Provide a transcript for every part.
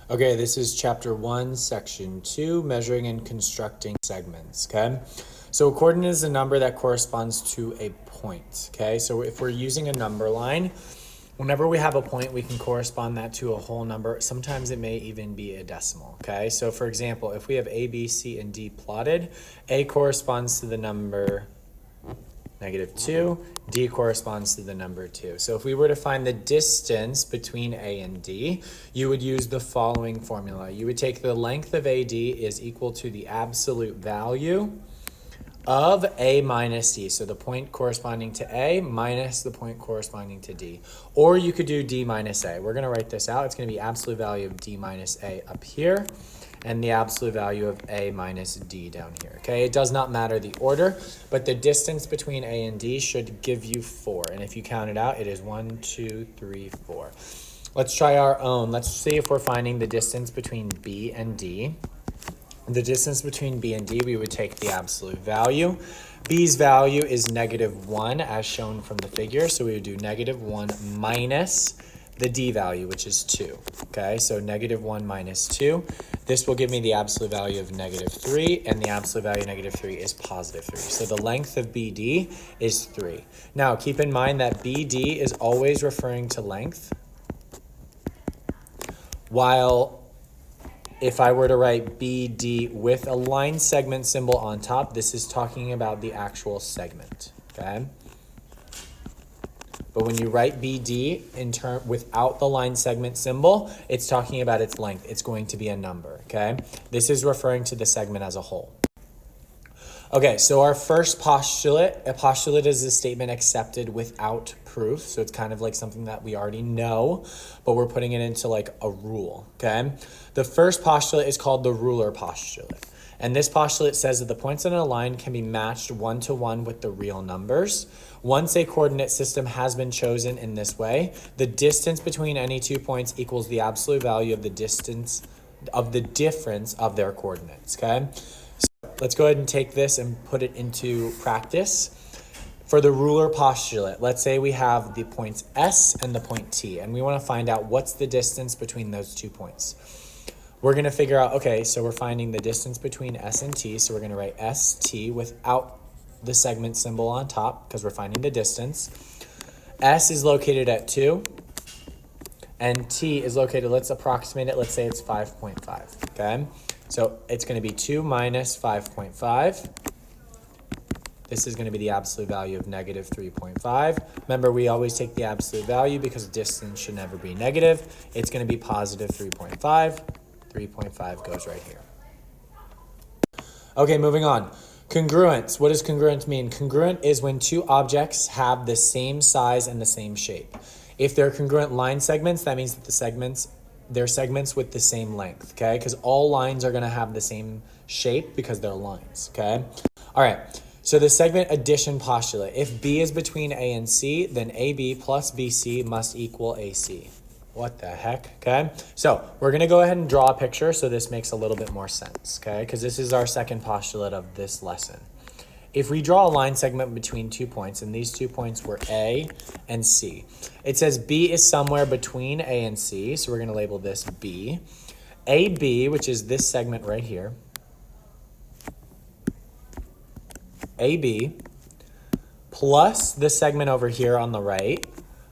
Okay, this is chapter 1, section 2, measuring and constructing segments, okay? So a coordinate is a number that corresponds to a point, okay? So if we're using a number line, whenever we have a point, we can correspond that to a whole number. Sometimes it may even be a decimal, okay? So for example, if we have A, B, C, and D plotted, A corresponds to the number -2, D corresponds to the number 2. So if we were to find the distance between A and D, you would use the following formula. You would take the length of AD is equal to the absolute value of A minus D. So the point corresponding to A minus the point corresponding to D. Or you could do D minus A. We're going to write this out. It's going to be absolute value of D minus A up here, and the absolute value of A minus D down here, okay? It does not matter the order, but the distance between A and D should give you 4. And if you count it out, it is 1, 2, 3, 4. Let's try our own. Let's see if we're finding the distance between B and D. The distance between B and D, we would take the absolute value. B's value is -1 as shown from the figure, so we would do -1 minus the D value, which is 2, okay? So -1 minus 2. This will give me the absolute value of -3, and the absolute value of -3 is +3. So the length of BD is 3. Now, keep in mind that BD is always referring to length, while if I were to write BD with a line segment symbol on top, this is talking about the actual segment, okay? But when you write BD without the line segment symbol, it's talking about its length. It's going to be a number, okay? This is referring to the segment as a whole. Okay, so our first postulate, a postulate is a statement accepted without proof. So it's kind of like something that we already know, but we're putting it into like a rule, okay? The first postulate is called the ruler postulate. And this postulate says that the points on a line can be matched 1-to-1 with the real numbers. Once a coordinate system has been chosen in this way, the distance between any 2 points equals the absolute value of the distance of the difference of their coordinates, okay? So let's go ahead and take this and put it into practice. For the ruler postulate, let's say we have the points S and the point T, and we want to find out what's the distance between those 2 points. We're going to figure out, okay, so we're finding the distance between S and T, so we're going to write ST without the segment symbol on top because we're finding the distance. S is located at 2, and T is located, let's approximate it, let's say it's 5.5, okay? So it's going to be 2 minus 5.5. This is going to be the absolute value of -3.5. Remember, we always take the absolute value because distance should never be negative. It's going to be +3.5. 3.5 goes right here. Okay, moving on. Congruence. What does congruent mean? Congruent is when two objects have the same size and the same shape. If they're congruent line segments, that means that they're segments with the same length, okay? Because all lines are going to have the same shape because they're lines, okay? All right. So the segment addition postulate. If B is between A and C, then AB plus BC must equal AC. What the heck, okay? So we're going to go ahead and draw a picture so this makes a little bit more sense, okay? Because this is our second postulate of this lesson. If we draw a line segment between 2 points, and these 2 points were A and C, it says B is somewhere between A and C, so we're going to label this B. AB, which is this segment right here, AB plus the segment over here on the right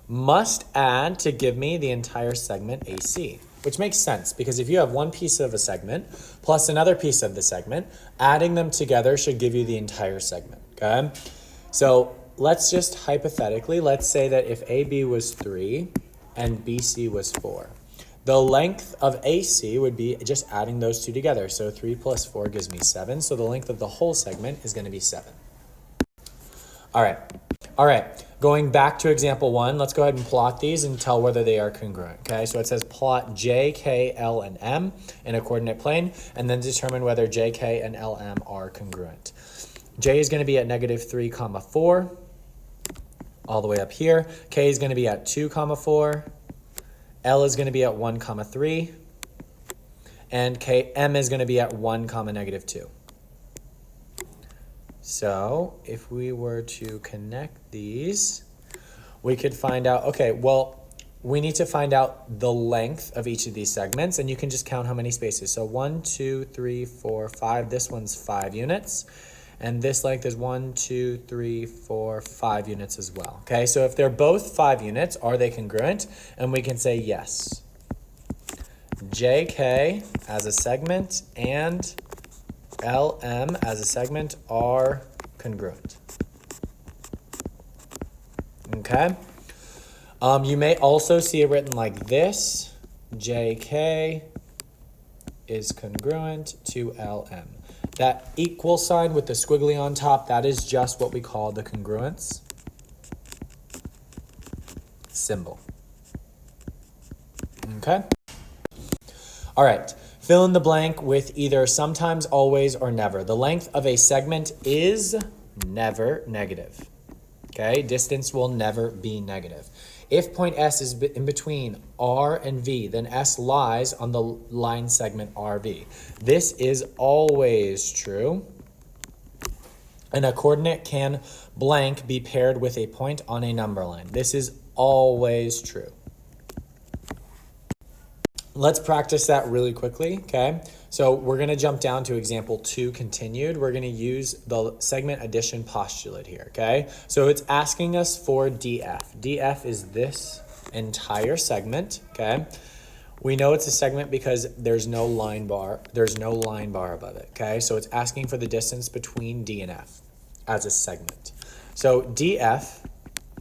must add to give me the entire segment AC, which makes sense because if you have one piece of a segment plus another piece of the segment, adding them together should give you the entire segment, okay? So let's just hypothetically, let's say that if AB was 3 and BC was 4, the length of AC would be just adding those two together. So 3 plus 4 gives me 7. So the length of the whole segment is going to be 7. All right. Going back to example 1, let's go ahead and plot these and tell whether they are congruent. Okay, so it says plot J, K, L, and M in a coordinate plane, and then determine whether J, K, and L, M are congruent. J is going to be at -3, 4, all the way up here. K is going to be at 2, 4. L is going to be at 1, 3, and M is going to be at 1, -2. So if we were to connect these, we could find out, okay, well, we need to find out the length of each of these segments, and you can just count how many spaces. So 1, 2, 3, 4, 5. This one's 5 units. And this length is 1, 2, 3, 4, 5 units as well. Okay, so if they're both 5 units, are they congruent? And we can say yes. JK as a segment and LM as a segment are congruent. Okay. You may also see it written like this. JK is congruent to LM. That equal sign with the squiggly on top, that is just what we call the congruence symbol. Okay? All right. Fill in the blank with either sometimes, always, or never. The length of a segment is never negative. Okay? Distance will never be negative. If point S is in between R and V, then S lies on the line segment RV. This is always true. And a coordinate can blank be paired with a point on a number line. This is always true. Let's practice that really quickly, okay? So we're going to jump down to example 2 continued. We're going to use the segment addition postulate here, okay? So it's asking us for DF. DF is this entire segment, okay? We know it's a segment because there's no line bar above it, okay? So it's asking for the distance between D and F as a segment. So DF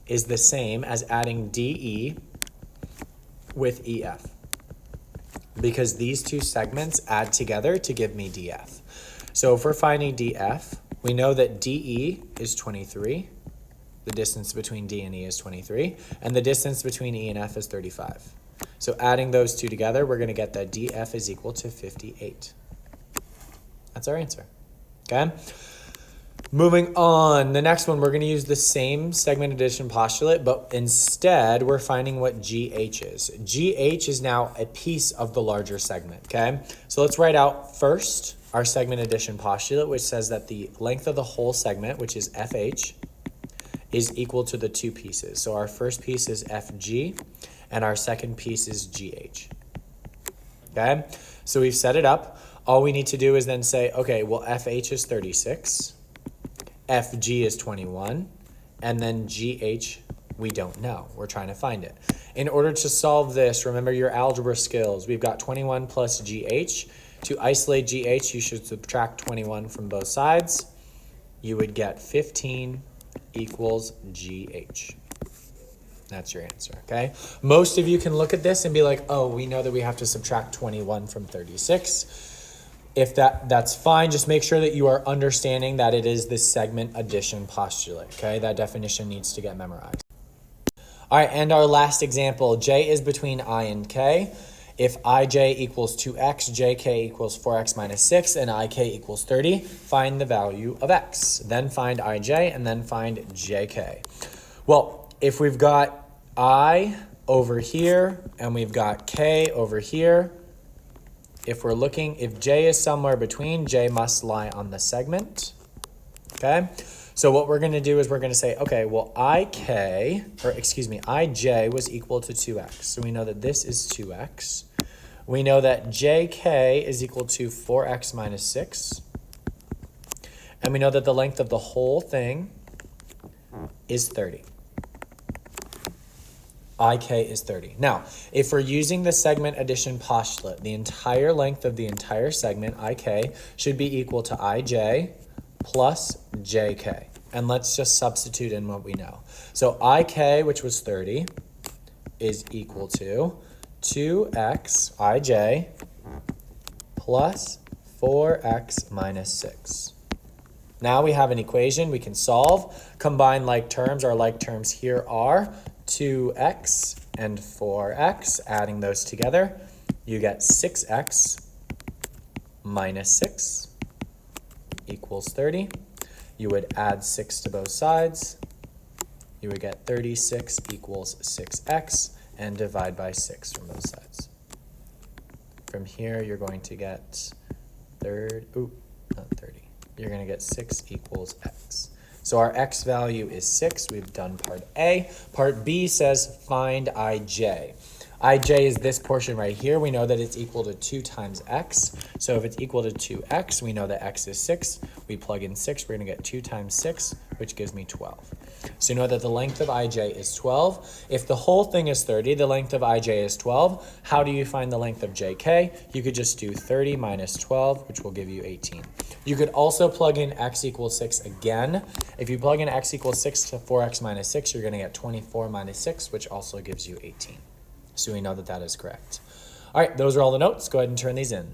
is the same as adding DE with EF, because these two segments add together to give me DF. So if we're finding DF, we know that DE is 23. The distance between D and E is 23. And the distance between E and F is 35. So adding those two together, we're going to get that DF is equal to 58. That's our answer. Okay? Moving on, the next one, we're going to use the same segment addition postulate, but instead we're finding what GH is. GH is now a piece of the larger segment, okay? So let's write out first our segment addition postulate, which says that the length of the whole segment, which is FH, is equal to the two pieces. So our first piece is FG, and our second piece is GH, okay? So we've set it up. All we need to do is then say, okay, well, FH is 36. FG is 21, and then GH, we don't know. We're trying to find it. In order to solve this, remember your algebra skills. We've got 21 plus GH. To isolate GH, you should subtract 21 from both sides. You would get 15 equals GH. That's your answer, okay? Most of you can look at this and be like, oh, we know that we have to subtract 21 from 36. If that's fine, just make sure that you are understanding that it is this segment addition postulate, okay? That definition needs to get memorized. All right, and our last example, J is between I and K. If IJ equals 2x, JK equals 4x minus 6, and IK equals 30, find the value of x. Then find IJ, and then find JK. Well, if we've got I over here, and we've got K over here, if we're looking, if J is somewhere between, J must lie on the segment, okay? So what we're going to do is we're going to say, okay, well, IJ was equal to 2x. So we know that this is 2x. We know that JK is equal to 4x minus 6. And we know that the length of the whole thing is 30. IK is 30. Now, if we're using the segment addition postulate, the entire length of the entire segment, IK, should be equal to IJ plus JK. And let's just substitute in what we know. So IK, which was 30, is equal to 2x IJ plus 4x minus 6. Now we have an equation we can solve. Combine like terms. Our like terms here are 2x and 4x. Adding those together, you get 6x minus 6 equals 30. You would add 6 to both sides. You would get 36 equals 6x and divide by 6 from both sides. From here, you're going to get not 30. You're going to get 6 equals x. So our x value is 6. We've done part A. Part B says find ij. Ij is this portion right here. We know that it's equal to 2 times x. So if it's equal to 2x, we know that x is 6. We plug in 6. We're going to get 2 times 6, which gives me 12. So you know that the length of ij is 12. If the whole thing is 30, the length of ij is 12. How do you find the length of jk? You could just do 30 minus 12, which will give you 18. You could also plug in x equals 6 again. If you plug in x equals 6 to 4x minus 6, you're going to get 24 minus 6, which also gives you 18. So we know that that is correct. All right, those are all the notes. Go ahead and turn these in.